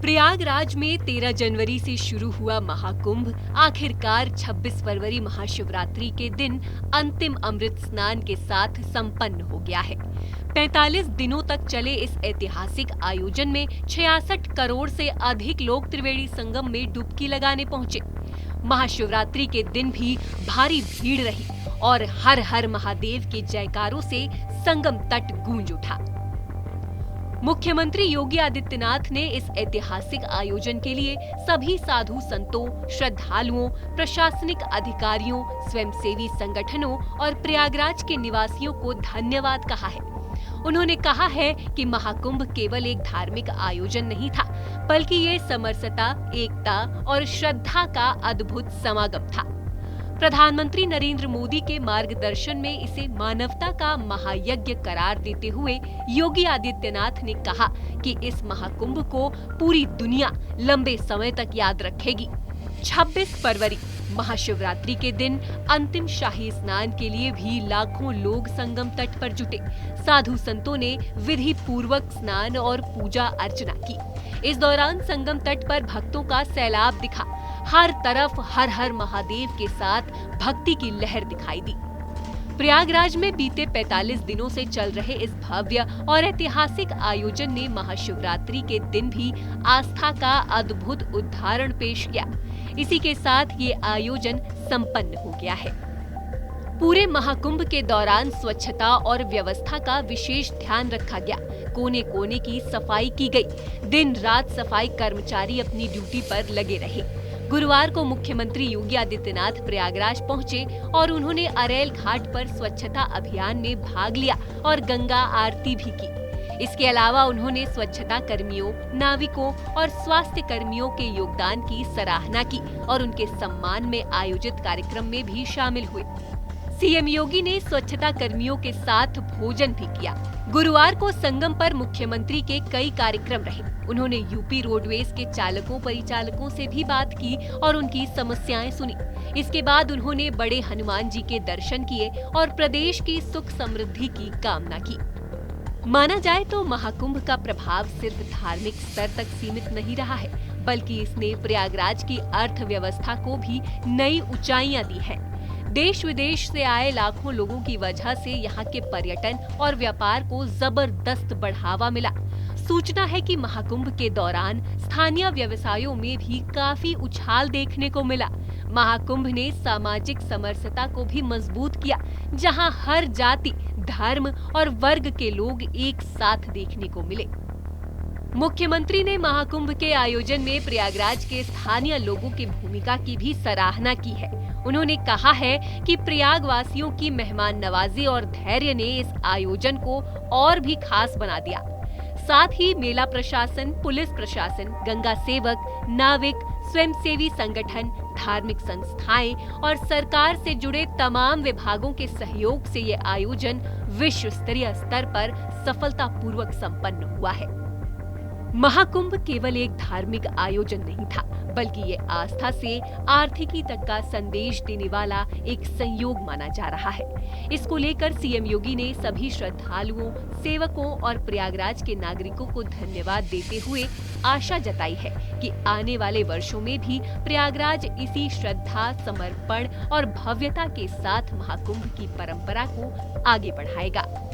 प्रयागराज में 13 जनवरी से शुरू हुआ महाकुंभ आखिरकार 26 फरवरी महाशिवरात्रि के दिन अंतिम अमृत स्नान के साथ संपन्न हो गया है। 45 दिनों तक चले इस ऐतिहासिक आयोजन में 66 करोड़ से अधिक लोग त्रिवेणी संगम में डुबकी लगाने पहुंचे। महाशिवरात्रि के दिन भी भारी भीड़ रही और हर हर महादेव के जयकारों से संगम तट गूंज उठा। मुख्यमंत्री योगी आदित्यनाथ ने इस ऐतिहासिक आयोजन के लिए सभी साधु संतों, श्रद्धालुओं, प्रशासनिक अधिकारियों, स्वयंसेवी संगठनों और प्रयागराज के निवासियों को धन्यवाद कहा है। उन्होंने कहा है कि महाकुंभ केवल एक धार्मिक आयोजन नहीं था, बल्कि ये समरसता, एकता और श्रद्धा का अद्भुत समागम था। प्रधानमंत्री नरेंद्र मोदी के मार्गदर्शन में इसे मानवता का महायज्ञ करार देते हुए योगी आदित्यनाथ ने कहा कि इस महाकुंभ को पूरी दुनिया लंबे समय तक याद रखेगी। 26 फरवरी महाशिवरात्रि के दिन अंतिम शाही स्नान के लिए भी लाखों लोग संगम तट पर जुटे। साधु संतों ने विधि पूर्वक स्नान और पूजा अर्चना की। इस दौरान संगम तट पर भक्तों का सैलाब दिखा। हर तरफ हर हर महादेव के साथ भक्ति की लहर दिखाई दी। प्रयागराज में बीते 45 दिनों से चल रहे इस भव्य और ऐतिहासिक आयोजन ने महाशिवरात्रि के दिन भी आस्था का अद्भुत उदाहरण पेश किया। इसी के साथ ये आयोजन संपन्न हो गया है। पूरे महाकुंभ के दौरान स्वच्छता और व्यवस्था का विशेष ध्यान रखा गया। कोने कोने की सफाई की गई। दिन रात सफाई कर्मचारी अपनी ड्यूटी पर लगे रहे। गुरुवार को मुख्यमंत्री योगी आदित्यनाथ प्रयागराज पहुंचे और उन्होंने अरेल घाट पर स्वच्छता अभियान में भाग लिया और गंगा आरती भी की। इसके अलावा उन्होंने स्वच्छता कर्मियों, नाविकों और स्वास्थ्य कर्मियों के योगदान की सराहना की और उनके सम्मान में आयोजित कार्यक्रम में भी शामिल हुए। सीएम योगी ने स्वच्छता कर्मियों के साथ भोजन भी किया। गुरुवार को संगम पर मुख्यमंत्री के कई कार्यक्रम रहे। उन्होंने यूपी रोडवेज के चालकों परिचालकों से भी बात की और उनकी समस्याएं सुनी। इसके बाद उन्होंने बड़े हनुमान जी के दर्शन किए और प्रदेश की सुख समृद्धि की कामना की। माना जाए तो महाकुंभ का प्रभाव सिर्फ धार्मिक स्तर तक सीमित नहीं रहा है, बल्कि इसने प्रयागराज की अर्थव्यवस्था को भी नई ऊंचाइयां दी हैं। देश विदेश से आए लाखों लोगों की वजह से यहाँ के पर्यटन और व्यापार को जबरदस्त बढ़ावा मिला। सूचना है कि महाकुंभ के दौरान स्थानीय व्यवसायों में भी काफी उछाल देखने को मिला। महाकुंभ ने सामाजिक समरसता को भी मजबूत किया, जहाँ हर जाति, धर्म और वर्ग के लोग एक साथ देखने को मिले। मुख्यमंत्री ने महाकुंभ के आयोजन में प्रयागराज के स्थानीय लोगों की भूमिका की भी सराहना की है। उन्होंने कहा है कि प्रयाग वासियों की मेहमान नवाजी और धैर्य ने इस आयोजन को और भी खास बना दिया। साथ ही मेला प्रशासन, पुलिस प्रशासन, गंगा सेवक, नाविक, स्वयंसेवी संगठन, धार्मिक संस्थाएं और सरकार से जुड़े तमाम विभागों के सहयोग से ये आयोजन विश्व स्तरीय स्तर पर सफलतापूर्वक संपन्न हुआ है। महाकुंभ केवल एक धार्मिक आयोजन नहीं था, बल्कि ये आस्था से आर्थिकी तक का संदेश देने वाला एक संयोग माना जा रहा है। इसको लेकर सीएम योगी ने सभी श्रद्धालुओं, सेवकों और प्रयागराज के नागरिकों को धन्यवाद देते हुए आशा जताई है कि आने वाले वर्षों में भी प्रयागराज इसी श्रद्धा, समर्पण और भव्यता के साथ महाकुंभ की परंपरा को आगे बढ़ाएगा।